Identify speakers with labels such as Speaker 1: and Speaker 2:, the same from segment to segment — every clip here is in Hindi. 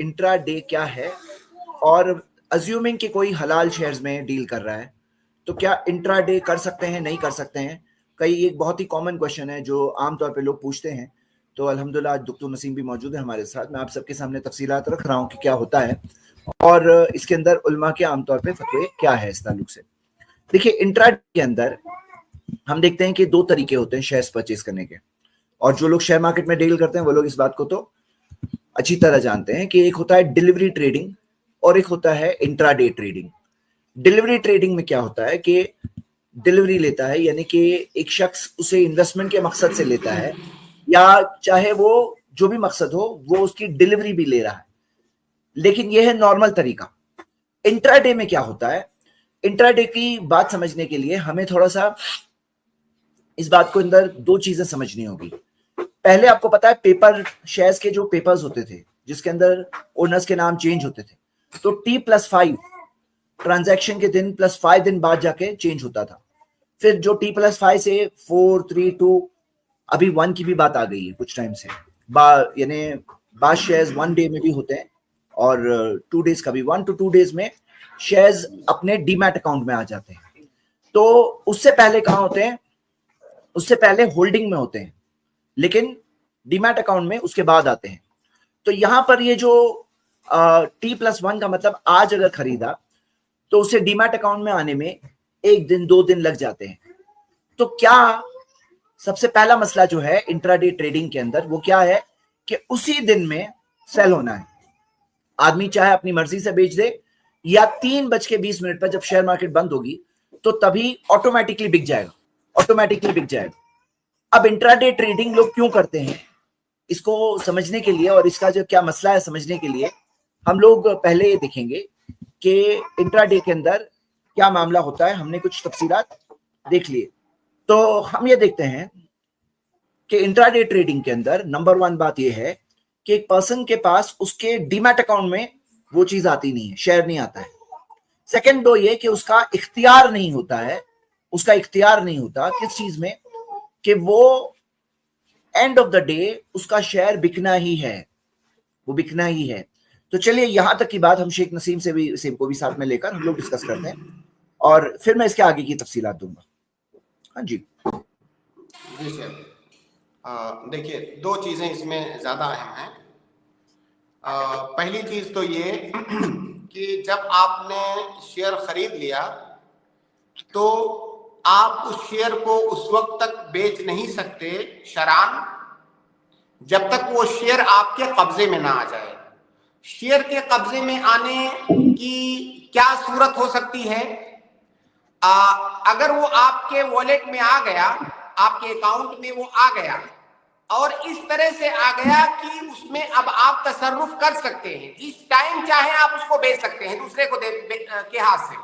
Speaker 1: इंट्रा डे क्या है, और अज्यूमिंग कि कोई हलाल शेयर्स में डील कर रहा है तो क्या इंट्रा डे कर सकते हैं, नहीं कर सकते हैं। कई एक बहुत ही कॉमन क्वेश्चन है जो आमतौर पे लोग पूछते हैं। तो अल्हम्दुलिल्लाह आज डॉक्टर नसीम भी मौजूद है हमारे साथ। मैं आप सबके सामने तफसीलात रख रहा हूँ कि क्या होता है और इसके अंदर उलमा के आमतौर पे फतवे क्या है इस ताल्लुक से। देखिए, इंट्रा डे के अंदर हम देखते हैं कि दो तरीके होते हैं शेयर्स परचेज करने के, और जो लोग शेयर मार्केट में डील करते हैं वो लोग इस बात को तो अच्छी तरह जानते हैं कि एक होता है डिलीवरी ट्रेडिंग और एक होता है intra day trading. Delivery trading में क्या होता है कि डिलीवरी लेता है, यानी कि एक शख्स उसे इन्वेस्टमेंट के मकसद से लेता है, या चाहे वो जो भी मकसद हो वो उसकी डिलीवरी भी ले रहा है, लेकिन यह है नॉर्मल तरीका। इंट्राडे में क्या होता है, इंट्राडे की बात समझने के लिए हमें थोड़ा सा इस बात को अंदर दो चीजें समझनी होगी। पहले आपको पता है पेपर शेयर्स के जो पेपर्स होते थे जिसके अंदर ओनर्स के नाम चेंज होते थे, तो T+5 ट्रांजैक्शन के दिन +5 दिन बाद जाके चेंज होता था। फिर जो T+5 से 4, 3, 2 अभी 1 की भी बात आ गई है कुछ टाइम से, यानी बाद शेयर्स 1 डे में भी होते हैं और 2 डेज का भी, 1 to 2 डेज में शेयर्स अपने डीमैट अकाउंट में आ जाते हैं। तो उससे पहले कहाँ होते हैं, उससे पहले होल्डिंग में होते हैं, लेकिन डीमैट अकाउंट में उसके बाद आते हैं। तो यहां पर ये जो T+1 का मतलब आज अगर खरीदा तो उसे डीमैट अकाउंट में आने में 1 दिन 2 दिन लग जाते हैं। तो क्या सबसे पहला मसला जो है इंट्राडे ट्रेडिंग के अंदर वो क्या है कि उसी दिन में सेल होना है। आदमी चाहे अपनी मर्जी से बेच दे या 3:20 पर जब शेयर मार्केट बंद होगी तो तभी ऑटोमेटिकली बिक जाएगा, ऑटोमेटिकली बिक जाएगा। अब इंट्राडे ट्रेडिंग लोग क्यों करते हैं, इसको समझने के लिए और इसका जो क्या मसला है समझने के लिए हम लोग पहले ये देखेंगे कि इंट्राडे के अंदर क्या मामला होता है। हमने कुछ तफसीलात देख लिए, तो हम ये देखते हैं कि इंट्राडे ट्रेडिंग के अंदर नंबर 1 बात यह है कि एक पर्सन के पास उसके डीमैट अकाउंट में वो चीज आती नहीं है, शेयर नहीं आता है। सेकंड दो ये कि उसका इख्तियार नहीं होता है, उसका इख्तियार नहीं होता किस चीज में, कि वो एंड ऑफ द डे उसका शेयर बिकना ही है, वो बिकना ही है। तो चलिए यहां तक की बात हम शेख नसीम से को भी साथ में लेकर हम लोग डिस्कस करते हैं और फिर मैं इसके आगे की तफसीलात दूंगा। हाँ जी
Speaker 2: सर, देखिए 2 चीजें इसमें ज्यादा अहम हैं। पहली चीज तो ये कि जब आपने शेयर खरीद लिया तो आप उस शेयर को उस वक्त तक बेच नहीं सकते शरान जब तक वो शेयर आपके कब्जे में ना आ जाए। शेयर के कब्जे में आने की क्या सूरत हो सकती है, अगर वो आपके वॉलेट में आ गया, आपके अकाउंट में वो आ गया और इस तरह से आ गया कि उसमें अब आप तसर्रुफ कर सकते हैं, जिस टाइम चाहे आप उसको बेच सकते हैं दूसरे को के हाथ से।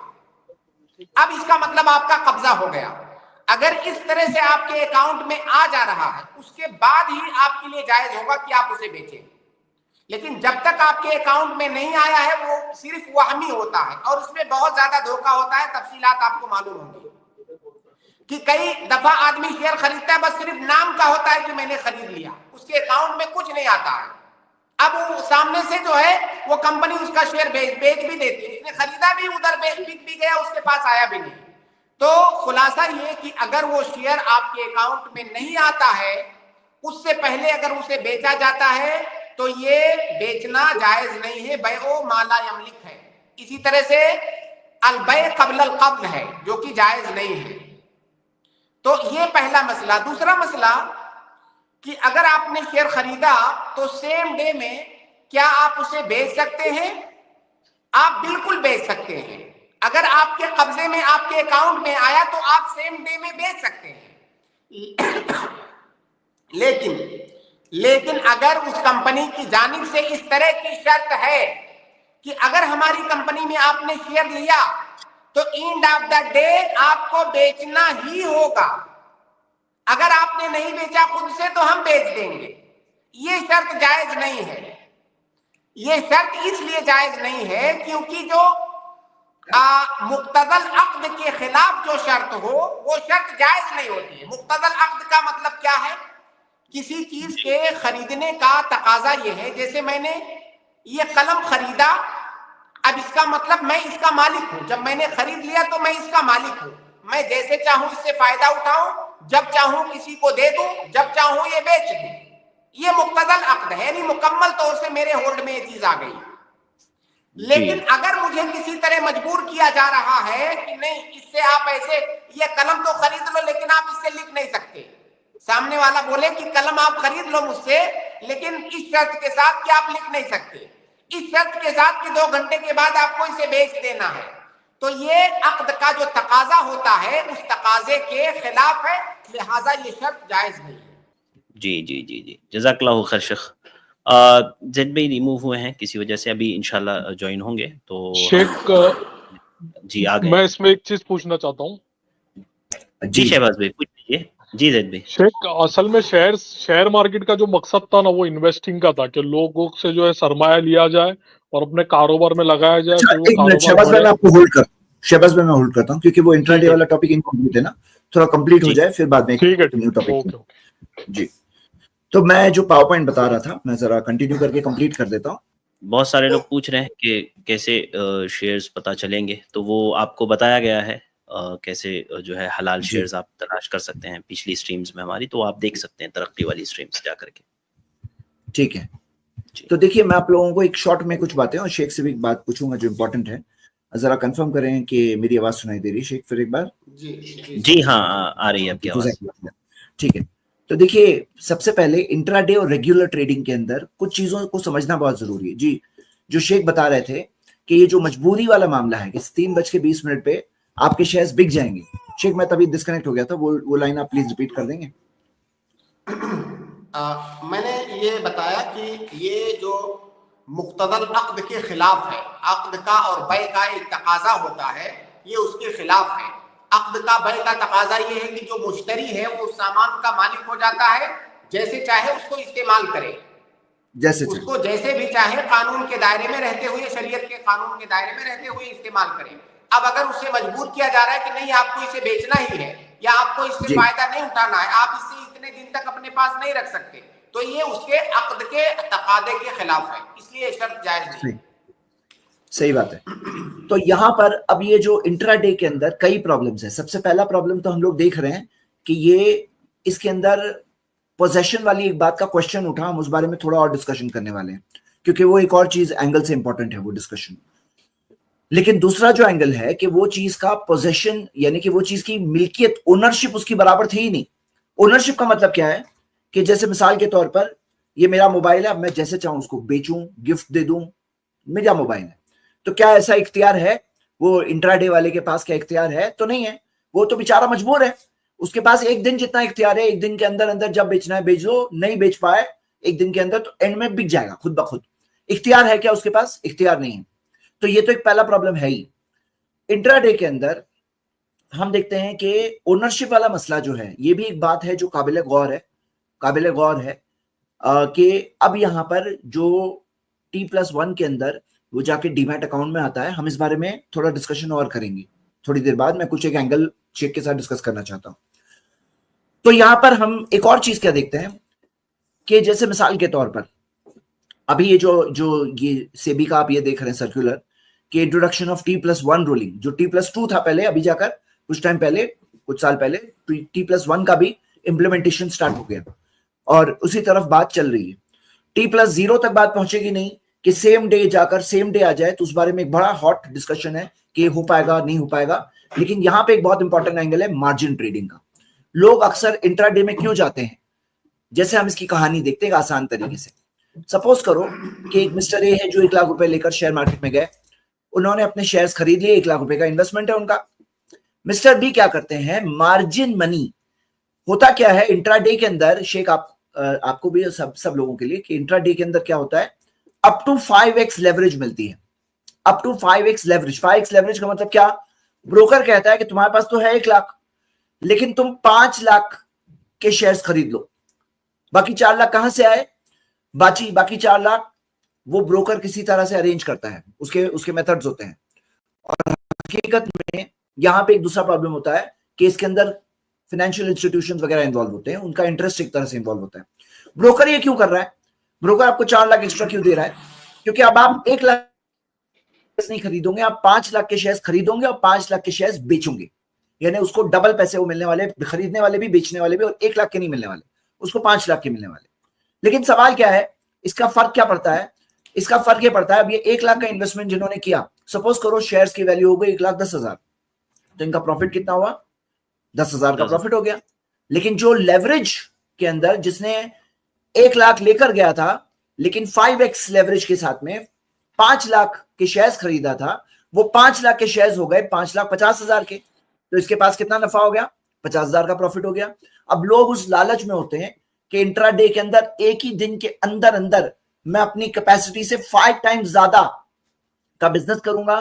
Speaker 2: अब इसका मतलब आपका कब्जा हो गया। अगर इस तरह से आपके अकाउंट में आ जा रहा है उसके बाद ही आपके लिए जायज होगा कि आप उसे बेचें, लेकिन जब तक आपके अकाउंट में नहीं आया है वो सिर्फ वहमी होता है और उसमें बहुत ज्यादा धोखा होता है। तफसीलात आपको मालूम होंगी कि कई दफा आदमी शेयर खरीदता है, बस सिर्फ नाम का होता है कि मैंने खरीद लिया, उसके अकाउंट में कुछ नहीं आता है। अब वो सामने से जो है वो कंपनी उसका शेयर बेच भी देती है, उसने खरीदा भी, उधर बिक भी गया, उसके पास आया भी नहीं। तो खुलासा ये कि अगर वो शेयर आपके अकाउंट में नहीं आता है उससे पहले अगर उसे बेचा जाता है तो ये बेचना जायज नहीं है, बैओ माला यमलिक है। इसी तरह से अलबै कब्ल अल कब्ल है जो कि जायज नहीं है। तो ये पहला मसला। दूसरा मसला कि अगर आपने शेयर खरीदा तो सेम डे में क्या आप उसे बेच सकते हैं? आप बिल्कुल बेच सकते हैं। अगर आपके कब्जे में, आपके अकाउंट में आया तो आप सेम डे में बेच सकते हैं। लेकिन अगर उस कंपनी की जानिब से इस तरह की शर्त है कि अगर हमारी कंपनी में आपने शेयर लिया तो एंड ऑफ द डे आपको बेचना ही होगा, अगर आपने नहीं बेचा खुद से तो हम बेच देंगे, ये शर्त जायज नहीं है। ये शर्त इसलिए जायज नहीं है क्योंकि जो मुक्तदल अक्द के खिलाफ जो शर्त हो वो शर्त जायज नहीं होती है। मुक्तदल अक्द का मतलब क्या है? किसी चीज के खरीदने का तकाजा ये है, जैसे मैंने ये कलम खरीदा, अब इसका मतलब मैं इसका मालिक हूं। जब मैंने खरीद लिया तो मैं इसका मालिक हूं, मैं जैसे चाहूं इससे फायदा उठाऊं, जब चाहूं किसी को दे दूं, जब चाहूं ये बेच दूं। ये मुक्तदल अक्द है, यानी मुकम्मल तौर से मेरे होल्ड में ये चीज आ गई। लेकिन अगर मुझे किसी तरह मजबूर किया जा रहा है कि नहीं, इससे आप ऐसे, ये कलम तो खरीद लो लेकिन आप इससे लिख नहीं सकते, सामने वाला बोले कि कलम आप खरीद लो मुझसे, लेकिन इस शर्त के साथ कि आप लिख नहीं सकते, इस शर्त के साथ कि 2 घंटे के बाद आपको इसे बेच देना है, तो ये अक्द का जो तकाजा होता है उस तकाजे के खिलाफ है, लिहाजा ये शर्त जायज नहीं है।
Speaker 3: जी जी जी जी, जज़ाकल्लाहु खैर शेख। जेड भाई रिमूव हुए हैं किसी वजह से, अभी इंशाल्लाह ज्वाइन होंगे। तो
Speaker 4: शेख
Speaker 3: जी आ गए।
Speaker 4: मैं इसमें एक चीज पूछना चाहता हूँ।
Speaker 3: जी शहबाज भाई पूछ लीजिए। जी जेड भाई।
Speaker 4: शेख असल में शेयर मार्केट का जो मकसद था ना वो इन्वेस्टिंग का था कि लोगों से जो है सरमाया लिया जाए और अपने कारोबार में लगाया जाए।
Speaker 1: अच्छा,
Speaker 4: तो वो
Speaker 1: एक मिनट
Speaker 4: कारोबार
Speaker 1: शहबाज भाई, मैं आपको होल्ड करता हूँ क्योंकि वो इंट्राडे वाला टॉपिक इनकम्प्लीट है ना, थोड़ा कंप्लीट हो जाए फिर बाद में
Speaker 4: ठीक है
Speaker 1: न्यू टॉपिक।
Speaker 4: ओके
Speaker 1: जी, तो मैं जो पावर पॉइंट बता रहा था मैं जरा कंटिन्यू करके कंप्लीट कर देता हूँ।
Speaker 3: बहुत सारे लोग पूछ रहे हैं कि कैसे शेयर्स पता चलेंगे, तो वो आपको बताया गया है कैसे जो है हलाल शेयर्स आप तलाश कर सकते हैं पिछली स्ट्रीम्स में हमारी, तो आप देख सकते हैं तरक्की वाली स्ट्रीम्स जा करके। ठीक
Speaker 1: है, तो देखिए मैं आप लोगों को एक शॉर्ट में कुछ बातें और शेख से भी एक बात पूछूंगा जो इम्पोर्टेंट है, जरा कंफर्म करें कि मेरी आवाज सुनाई दे रही है शेख फिर एक बार।
Speaker 3: जी हाँ आ रही है आपकी आवाज।
Speaker 1: ठीक है, तो देखिए सबसे पहले इंट्राडे और रेगुलर ट्रेडिंग के अंदर कुछ चीजों को समझना बहुत जरूरी है। जी, जो शेख बता रहे थे कि ये जो मजबूरी वाला मामला है कि 3:20 पे आपके शेयर्स बिक जाएंगे, शेख मैं तभी डिस्कनेक्ट हो गया था, वो लाइन आप प्लीज रिपीट कर देंगे।
Speaker 2: मैंने ये बताया कि ये जो मुक्तदल अक्द के खिलाफ है, अक्द का और बै का एक तकाजा होता है, ये उसके खिलाफ है। अक्द का बै का तकाजा ये है कि जो मुश्तरी है वो सामान का मालिक हो जाता है, जैसे चाहे उसको इस्तेमाल करे,
Speaker 1: जैसे
Speaker 2: उसको जैसे भी चाहे कानून के दायरे में रहते हुए, शरीयत के कानून के दायरे में रहते हुए इस्तेमाल करे। अब अगर उसे मजबूर किया जा रहा है कि नहीं आपको इसे बेचना ही है या आपको इससे फायदा नहीं उठाना है, आप इसे इतने दिन तक अपने पास नहीं रख सकते, तो ये उसके अक्द के तकादे के खिलाफ है, इसलिए शर्त जायज नहीं।
Speaker 1: सही बात है। तो यहाँ पर अब ये जो इंट्राडे के अंदर कई प्रॉब्लम्स है। सबसे पहला प्रॉब्लम तो हम लोग देख रहे हैं कि ये इसके अंदर पोजेशन वाली एक बात का क्वेश्चन उठा, हम उस बारे में थोड़ा और डिस्कशन करने वाले हैं क्योंकि वो एक और चीज एंगल से इंपॉर्टेंट है वो डिस्कशन। लेकिन दूसरा जो एंगल है कि वो चीज का पोजेशन यानी कि वो चीज की मिल्कियत, ओनरशिप उसकी बराबर थी ही नहीं। ओनरशिप का मतलब क्या है कि जैसे मिसाल के तौर पर ये मेरा मोबाइल है, अब मैं जैसे चाहूं उसको बेचूं, गिफ्ट दे दूं, मेरा मोबाइल है, तो क्या ऐसा इख्तियार है वो इंट्राडे वाले के पास? क्या इख्तियार है? तो नहीं है, वो तो बेचारा मजबूर है, उसके पास एक दिन जितना इख्तियार है, एक दिन के अंदर अंदर जब बेचना है बेच लो, नहीं बेच पाए एक दिन के अंदर तो एंड में बिक जाएगा खुद ब खुद। इख्तियार है क्या उसके पास? इख्तियार नहीं है। तो ये तो एक पहला प्रॉब्लम है ही। इंट्राडे के अंदर हम देखते हैं कि ओनरशिप वाला मसला जो है, ये भी एक बात है जो काबिल गौर है कि अब यहाँ पर जो T+1 के अंदर वो जाके डीमैट अकाउंट में आता है, हम इस बारे में थोड़ा डिस्कशन और करेंगे थोड़ी देर बाद। मैं कुछ एक एंगल शेख के साथ डिस्कस करना चाहता हूं। तो यहां पर हम एक और चीज क्या देखते हैं कि जैसे मिसाल के तौर पर अभी ये जो ये सेबी का आप ये देख रहे हैं सर्कुलर कि इंट्रोडक्शन ऑफ T+1 रूलिंग, जो T+2 था पहले, अभी जाकर कुछ टाइम पहले, कुछ साल पहले T+1 का भी इंप्लीमेंटेशन स्टार्ट हो गया और उसी तरफ बात चल रही है। T+0 तक बात पहुंचेगी नहीं कि सेम डे जाकर सेम डे आ जाए, तो उस बारे में एक बड़ा हॉट डिस्कशन है कि हो पाएगा नहीं हो पाएगा। लेकिन यहां पे एक बहुत इंपॉर्टेंट एंगल है मार्जिन ट्रेडिंग का। लोग अक्सर इंट्राडे में क्यों जाते हैं? जैसे हम इसकी कहानी देखते हैं आसान तरीके से। सपोज करो कि एक मिस्टर ए है जो 1 लाख रुपए लेकर शेयर मार्केट में गए, उन्होंने अपने शेयर्स खरीद लिए, 1 लाख रुपए का इन्वेस्टमेंट है उनका। मिस्टर बी क्या करते हैं? Margin money. होता क्या है इंट्राडे के अंदर, शेख आपको भी सब लोगों के लिए, कि इंट्राडे के अंदर क्या होता है, अप टू 5x लेवरेज मिलती है। Up to 5x leverage. 5x leverage का मतलब क्या? ब्रोकर कहता है कि तुम्हारे पास तो है 1 लाख, लेकिन तुम 5 लाख के शेयर्स खरीद लो। बाकी 4 लाख कहां से आए? बाकी 4 लाख वो ब्रोकर किसी तरह से अरेंज करता है, उसके मेथड्स होते हैं। और हकीकत में यहां पे एक दूसरा प्रॉब्लम होता है कि इसके अंदर फाइनेंशियल इंस्टीट्यूशंस वगैरह इन्वॉल्व होते हैं, उनका इंटरेस्ट एक तरह से इन्वॉल्व होता है। ब्रोकर ये क्यों कर रहा है? ब्रोकर आपको 4 लाख एक्स्ट्रा क्यों दे रहा है? क्योंकि अब आप 1 लाख नहीं खरीदोगे, आप 5 लाख के शेयर्स खरीदोगे और 5 लाख के शेयर्स बेचोगे, यानी उसको डबल पैसे वो मिलने वाले, खरीदने वाले भी बेचने वाले भी, और 1 लाख के नहीं मिलने वाले, उसको 5 लाख के मिलने वाले। लेकिन सवाल क्या है, इसका फर्क क्या पड़ता है? इसका फर्क ये पड़ता है, अब ये 1 लाख का इन्वेस्टमेंट जिन्होंने किया, सपोज करो शेयर्स की वैल्यू हो गई 1,10,000, तो इनका प्रॉफिट कितना हुआ? 10,000 का प्रॉफिट हो गया। लेकिन जो लेवरेज के अंदर जिसने 1 लाख लेकर गया था, लेकिन 5x लेवरेज के साथ में 5 लाख के शेयर्स खरीदा था, वो 5 लाख के शेयर्स हो गए 5,50,000 के, तो इसके पास कितना नफा हो गया? 50,000 का प्रॉफिट हो गया। अब लोग उस लालच में होते हैं कि इंट्राडे के अंदर एक ही दिन के अंदर अंदर मैं अपनी कैपेसिटी से 5 टाइम्स ज्यादा का बिजनेस करूंगा,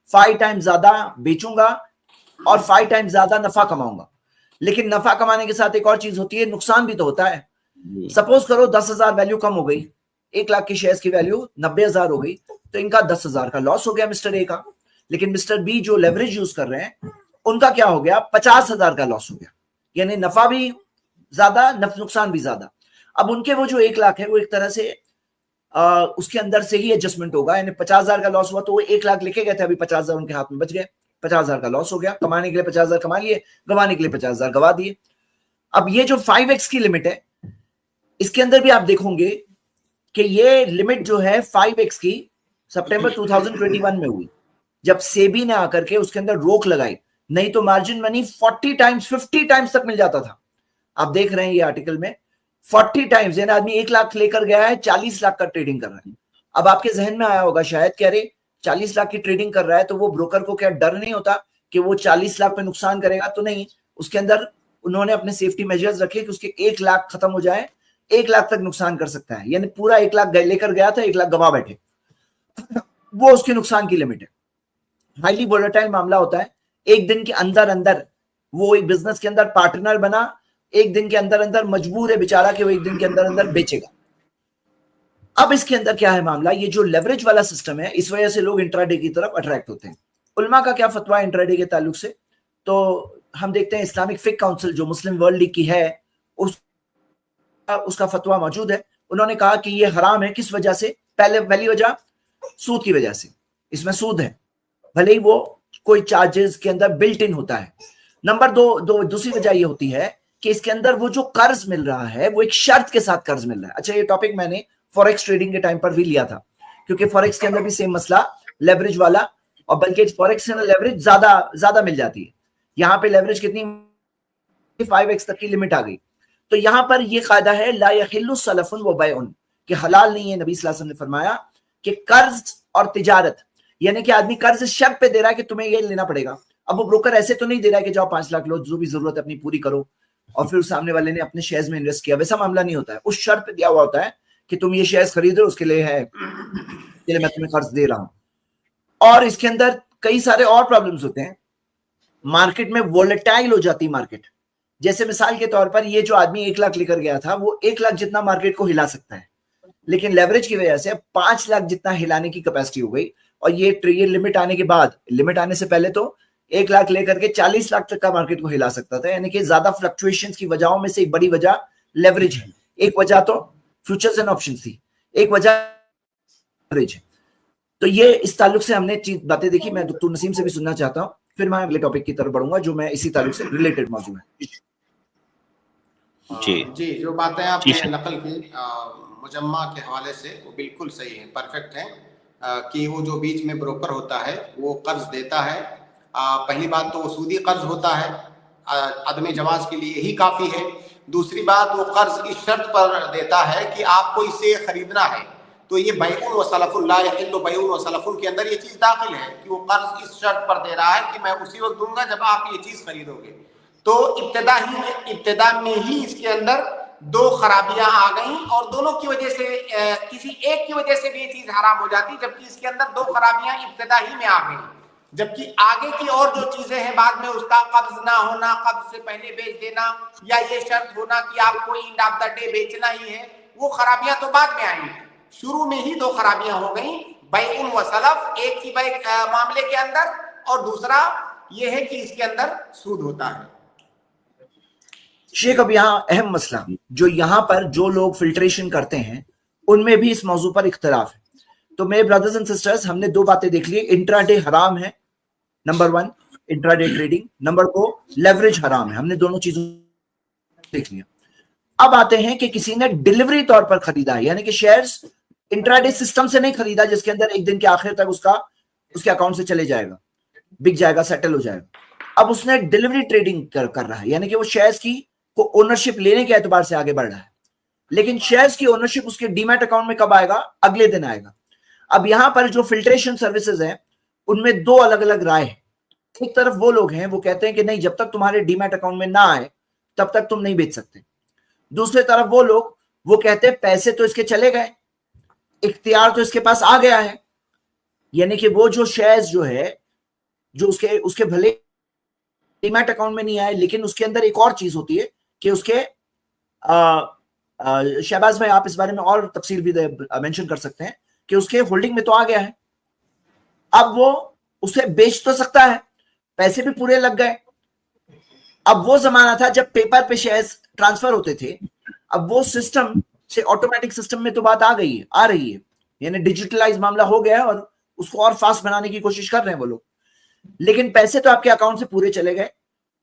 Speaker 1: 5 टाइम्स ज्यादा बेचूंगा और 5 टाइम्स ज्यादा नफा कमाऊंगा। लेकिन नफा कमाने के साथ एक और चीज होती है, नुकसान भी तो होता है। सपोज करो 10,000 वैल्यू कम हो गई, 1 लाख की शेयर्स की वैल्यू 90,000 हो गई, तो इनका 10,000 का लॉस हो गया मिस्टर ए का। लेकिन मिस्टर बी जो लेवरेज यूज कर रहे हैं, उनका क्या हो गया? 50,000 का लॉस हो गया, यानी नफा भी ज्यादा, नुकसान भी ज्यादा। अब उनके वो जो 1 लाख है, वो एक तरह से उसके अंदर से ही एडजस्टमेंट होगा, यानी 50,000 का लॉस हुआ तो वो 1 लाख लेके गए थे, अभी 50,000 उनके हाथ में बच गए, 50,000 का लॉस हो गया। कमाने के लिए 50,000 कमा लिए, गवाने के लिए 50,000 गवा दिए। अब ये जो 5x की लिमिट है, इसके अंदर भी आप देखोगे कि ये लिमिट जो है 5x की सितंबर 2021 में हुई, जब सेबी ने आकर के उसके अंदर रोक लगाई। नहीं तो मार्जिन मनी 40 टाइम्स 50 टाइम्स तक मिल जाता था। आप देख रहे हैं ये आर्टिकल में 40 टाइम्स, यानी आदमी 1 लाख लेकर गया है, 40 लाख का ट्रेडिंग कर रहा है। अब आपके जहन में आया होगा शायद कि अरे 40 लाख की ट्रेडिंग कर रहा है तो वो ब्रोकर को क्या डर नहीं होता कि वो 40 लाख पे नुकसान करेगा? तो नहीं, उसके अंदर उन्होंने अपने सेफ्टी मेजर्स रखे कि उसके 1 लाख खत्म हो जाए, 1 लाख तक नुकसान कर सकता है, यानी पूरा 1 लाख लेकर गया था, 1 लाख गवा बैठे, वो उसके नुकसान की लिमिट है। हाईली वोलेटाइल मामला होता है, एक दिन के अंदर अंदर वो एक बिजनेस के अंदर पार्टनर बना, एक दिन के अंदर अंदर मजबूर है बेचारा कि वो एक दिन के अंदर अंदर बेचेगा। अब इसके अंदर क्या है मामला, ये जो लेवरेज वाला सिस्टम है, इस वजह से लोग इंट्राडे की तरफ अट्रैक्ट होते हैं। उलमा का क्या फतवा है इंट्राडे के ताल्लुक से? तो हम देखते हैं इस्लामिक फिक काउंसिल जो मुस्लिम वर्ल्ड लीग की है, उसका फतवा मौजूद है। उन्होंने कहा कि ये हराम है। किस वजह से? पहली वजह सूद की वजह से, इसमें सूद है, भले ही वो कोई चार्जेस के अंदर बिल्ट इन होता है। नंबर दूसरी वजह ये होती है कि इसके अंदर वो जो कर्ज मिल रहा है वो एक शर्त के साथ कर्ज मिल रहा है। अच्छा, ये टॉपिक मैंने फॉरेक्स ट्रेडिंग के टाइम पर भी लिया था, क्योंकि फॉरेक्स के अंदर भी सेम मसला, लेवरेज वाला, और बल्कि फॉरेक्स से लेवरेज ज्यादा मिल जाती है। यहाँ पे लेवरेज कितनी? 5x तक की लिमिट आ गई। तो यहाँ पर ये कायदा है ला यहिल्लु सलफुन व बैउन, कि हलाल नहीं है। नबी सल्लल्लाहु अलैहि वसल्लम ने फरमाया कि कर्ज और तिजारत, यानी कि आदमी कर्ज शर्त पे दे रहा है कि तुम्हें ये लेना पड़ेगा। अब वो ब्रोकर ऐसे तो नहीं दे रहा है कि जाओ 5 लाख लो, जो भी जरूरत है अपनी पूरी करो, और फिर सामने वाले ने अपने शेयर्स में इन्वेस्ट किया, वैसा मामला नहीं होता है। उस शर्त पे दिया हुआ होता है कि तुम ये शेयर्स खरीदो, उसके लिए है, इसके लिए मैं तुम्हें कर्ज दे रहा हूं। और इसके अंदर कई सारे और प्रॉब्लम्स होते हैं। मार्केट में वोलेटाइल हो जाती मार्केट। जैसे मिसाल के तौर पर ये जो आदमी 1 लाख लेकर गया था, वो 1 लाख जितना मार्केट को हिला सकता है, लेकिन लेवरेज की वजह से 5 लाख जितना हिलाने की कैपेसिटी हो गई। और ये लिमिट आने के बाद, लिमिट आने से पहले तो 1 लाख लेकर के 40 लाख तक का मार्केट को हिला सकता था, यानी कि ज्यादा फ्लक्चुएशंस की वजहों में से एक बड़ी वजह लेवरेज है। एक वजह तो फ्यूचर्स एंड ऑप्शंस थी, एक वजह लेवरेज है। तो ये इस ताल्लुक से हमने बातें देखी। मैं डॉक्टर नसीम से भी सुनना चाहता हूँ, फिर मैं अगले टॉपिक की तरफ बढ़ूंगा जो मैं इसी ताल्लुक से रिलेटेड मौजूद है।
Speaker 2: जी, जो बातें आपने नकल की मुजम्मा के हवाले से, वो बिल्कुल सही है, परफेक्ट है। कि वो जो बीच में ब्रोकर होता है वो कर्ज देता है। पहली बात तो वो सूदी कर्ज होता है, आदमी जवाज के लिए यही काफ़ी है। दूसरी बात, वो कर्ज इस शर्त पर देता है कि आपको इसे खरीदना है। तो ये बैउन व सलफुन, ला यहिल्लु बैउन व सलफुन के अंदर ये चीज़ दाखिल है कि वो कर्ज इस शर्त पर दे रहा है कि मैं उसी वक्त दूंगा जब आप ये चीज़ खरीदोगे। तो इब्तिदा में ही इसके अंदर 2 खराबियां आ गई, और दोनों की वजह से, किसी एक की वजह से भी ये चीज हराम हो जाती, जबकि इसके अंदर 2 खराबियां इब्तिदा ही में आ गई। जबकि आगे की और जो चीजें हैं बाद में, उसका कब्ज ना होना, कब्ज से पहले बेच देना, या ये शर्त होना कि आपको एंड ऑफ द डे बेचना ही है, वो खराबियां तो बाद में आई। शुरू में ही 2 खराबियां हो गई, बैउन व सलफ, एक ही मामले के अंदर, और दूसरा ये है कि इसके अंदर सूद होता है।
Speaker 1: शेख, अब यहाँ अहम मसला, जो यहाँ पर जो लोग फिल्ट्रेशन करते हैं उनमें भी इस मौजू पर इख्तलाफ है। तो मेरे ब्रदर्स एंड सिस्टर्स, हमने दो बातें देख ली। इंट्राडे हराम है, number 1 intraday trading, number 2 leverage हराम है। हमने दोनों चीजों देख लिया। अब आते हैं कि किसी ने डिलीवरी तौर पर खरीदा है, यानी कि शेयर्स इंट्राडे सिस्टम से नहीं खरीदा जिसके अंदर एक दिन के आखिर तक उसके अकाउंट से चले जाएगा, बिक जाएगा, सेटल हो जाएगा। अब उसने डिलीवरी ट्रेडिंग कर रहा है, यानी कि वो शेयर्स की को ओनरशिप लेने के एतबार से आगे बढ़ रहा है, लेकिन शेयर्स की ओनरशिप उसके डीमैट अकाउंट में कब आएगा? अगले दिन आएगा। अब यहां पर जो फिल्ट्रेशन सर्विसेज हैं उनमें दो अलग अलग राय है। एक तरफ वो लोग हैं वो कहते हैं कि नहीं, जब तक तुम्हारे डीमैट अकाउंट में ना आए तब तक तुम नहीं बेच सकते। दूसरे तरफ वो लोग वो कहते हैं पैसे तो इसके चले गए, इख्तियार तो इसके पास आ गया है, यानी कि वो जो शेयर्स जो है जो उसके भले डीमैट अकाउंट में नहीं आए, लेकिन उसके अंदर एक और चीज होती है कि उसके शहबाज भाई आप इस बारे में और तफसील भी मेंशन कर सकते हैं कि उसके होल्डिंग में तो आ गया है। अब वो उसे बेच तो सकता है, पैसे भी पूरे लग गए। अब वो जमाना था जब पेपर पे शेयर्स ट्रांसफर होते थे, अब वो सिस्टम से ऑटोमेटिक सिस्टम में तो बात आ रही है, यानी डिजिटलाइज मामला हो गया है और उसको और फास्ट बनाने की कोशिश कर रहे हैं वो लोग। लेकिन पैसे तो आपके अकाउंट से पूरे चले गए,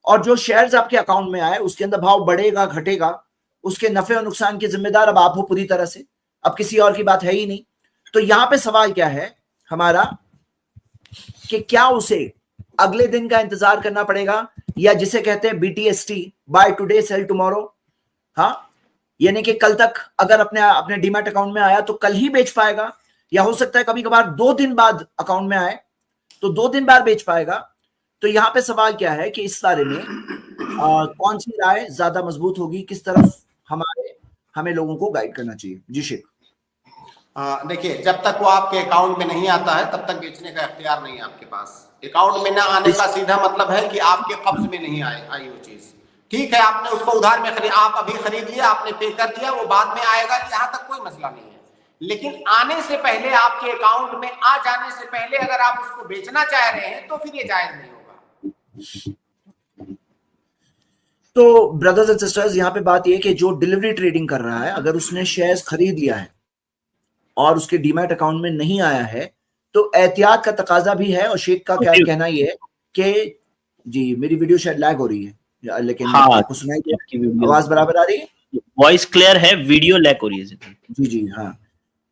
Speaker 1: और जो शेयर्स आपके अकाउंट में आए उसके अंदर भाव बढ़ेगा घटेगा, उसके नफे और नुकसान के जिम्मेदार अब आप हो पूरी तरह से, अब किसी और की बात है ही नहीं। तो यहां पे सवाल क्या है हमारा कि क्या उसे अगले दिन का इंतजार करना पड़ेगा, या जिसे कहते हैं BTST, buy today sell tomorrow, हाँ, यानी कि कल तक अगर अपने डीमैट अकाउंट में आया तो कल ही बेच पाएगा, या हो सकता है कभी कभार 2 दिन बाद अकाउंट में आए तो 2 दिन बाद बेच पाएगा। तो यहाँ पे सवाल क्या है कि इस बारे में कौन सी राय ज्यादा मजबूत होगी, किस तरफ हमें लोगों को गाइड करना चाहिए? जी शेख।
Speaker 2: देखिए, जब तक वो आपके अकाउंट में नहीं आता है तब तक बेचने का इख्तियार नहीं है आपके पास। अकाउंट में ना आने का सीधा मतलब है कि आपके कब्ज में नहीं आई वो चीज। ठीक है, आपने उसको उधार में आप अभी खरीद लिया, आपने पे कर दिया, वो बाद में आएगा, यहाँ तक कोई मसला नहीं है। लेकिन आने से पहले, आपके अकाउंट में आ जाने से पहले अगर आप उसको बेचना चाह रहे हैं तो फिर ये जायज नहीं होगा।
Speaker 1: तो ब्रदर्स एंड सिस्टर्स, यहाँ पे बात यह कि जो डिलीवरी ट्रेडिंग कर रहा है, अगर उसने शेयर्स खरीद लिया है और उसके डीमैट अकाउंट में नहीं आया है तो एहतियात का तकाजा भी है। और शेख का क्या कहना ये है कि जी मेरी वीडियो शायद लैग हो रही है, लेकिन आपको सुनाई दे, आवाज बराबर आ रही है,
Speaker 3: वॉइस क्लियर है, वीडियो लैग हो रही है।
Speaker 1: जी हाँ।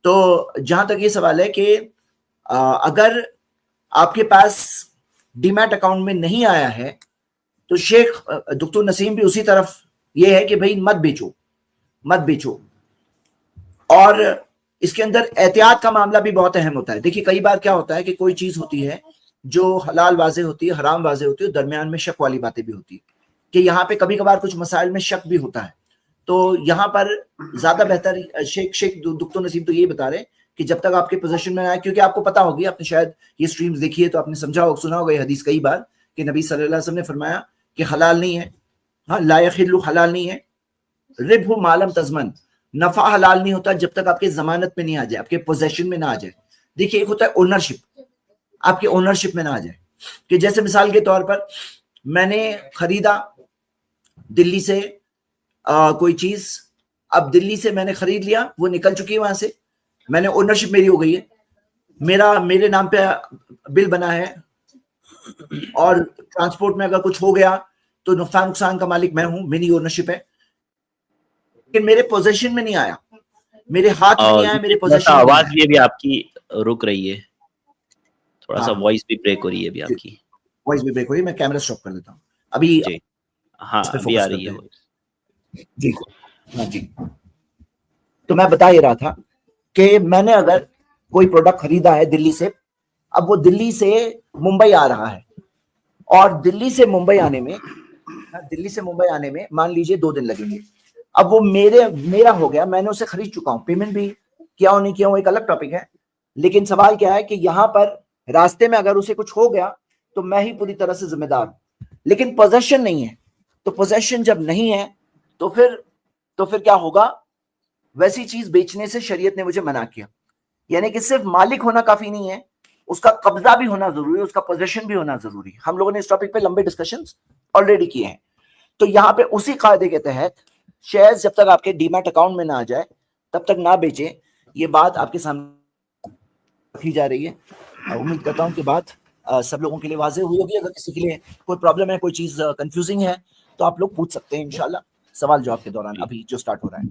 Speaker 1: तो जहां तक ये सवाल है कि अगर आपके पास डीमैट अकाउंट में नहीं आया है तो शेख डॉक्टर नसीम भी उसी तरफ ये है कि भाई मत बेचो। और इसके अंदर एहतियात का मामला भी बहुत अहम होता है। देखिए, कई बार क्या होता है कि कोई चीज होती है जो हलाल वाजे होती है, हराम वाजे होती है, दरमियान में शक वाली बातें भी होती है कि यहाँ पे कभी कभार कुछ मसाइल में शक भी होता है। तो यहाँ पर ज्यादा बेहतर शेख डॉक्टर नसीम तो ये बता रहे कि जब तक आपके पोजीशन में आए, क्योंकि आपको पता होगी, आपने शायद ये स्ट्रीम्स देखी है तो आपने सुना होगा ये हदीस कई बार कि नबी सल्लल्लाहु अलैहि वसल्लम ने फरमाया कि हलाल नहीं है, हाँ, ला यहिल्लु, हलाल नहीं है, रिबहु मालम तज़मन, नफा हलाल नहीं होता जब तक आपके जमानत में नहीं आ जाए, आपके पोजेशन में ना आ जाए। देखिए, एक होता है ओनरशिप, आपके ओनरशिप में ना आ जाए। कि जैसे मिसाल के तौर पर मैंने खरीदा दिल्ली से कोई चीज, अब दिल्ली से मैंने खरीद लिया, वो निकल चुकी है वहां से, मैंने ओनरशिप मेरी हो गई है, मेरे नाम पे बिल बना है, और ट्रांसपोर्ट में अगर कुछ हो गया तो नुकसान का मालिक मैं हूं, मेरी ओनरशिप है, लेकिन मेरे पोजीशन में नहीं आया, मेरे हाथ में नहीं आया, मेरे पोजीशन में।
Speaker 3: आवाज ये भी आपकी रुक रही है, थोड़ा सा वॉइस भी ब्रेक हो रही है अभी आपकी।
Speaker 1: वॉइस भी ब्रेक हो रही है, मैं कैमरा स्टॉप कर देता हूं अभी।
Speaker 3: हाँ, अभी आ रही है
Speaker 1: जी हाँ जी। तो मैं बता ही रहा था कि मैंने अगर कोई प्रोडक्ट खरीदा है दिल्ली से, अब वो दिल्ली से मुंबई आ रहा है, और दिल्ली से मुंबई आने में मान लीजिए 2 दिन लगेंगे। अब वो मेरा हो गया, मैंने उसे खरीद चुका हूं, पेमेंट भी किया हो नहीं किया हो एक अलग टॉपिक है, लेकिन सवाल क्या है कि यहाँ पर रास्ते में अगर उसे कुछ हो गया तो मैं ही पूरी तरह से जिम्मेदार हूं। लेकिन पोजेशन नहीं है, तो पोजेशन जब नहीं है तो फिर क्या होगा? वैसी चीज बेचने से शरीयत ने मुझे मना किया। यानी कि सिर्फ मालिक होना काफी नहीं है, उसका कब्जा भी होना जरूरी है, उसका पोजेशन भी होना जरूरी है। हम लोगों ने इस टॉपिक पे लंबे डिस्कशंस ऑलरेडी किए हैं। तो यहाँ पे उसी कायदे के तहत शेयर्स जब तक आपके डीमैट अकाउंट में ना आ जाए तब तक ना बेचें, ये बात आपके सामने रखी जा रही है। उम्मीद करता हूँ कि बात सब लोगों के लिए वाज़ेह हुई होगी। अगर किसी के लिए कोई प्रॉब्लम है, कोई चीज़ कंफ्यूजिंग है, तो आप लोग पूछ सकते हैं इंशाल्लाह सवाल जवाब के दौरान, अभी जो स्टार्ट हो रहा है।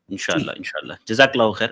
Speaker 3: इंशाल्लाह, इंशाल्लाह। जज़ाकल्लाहु खैर।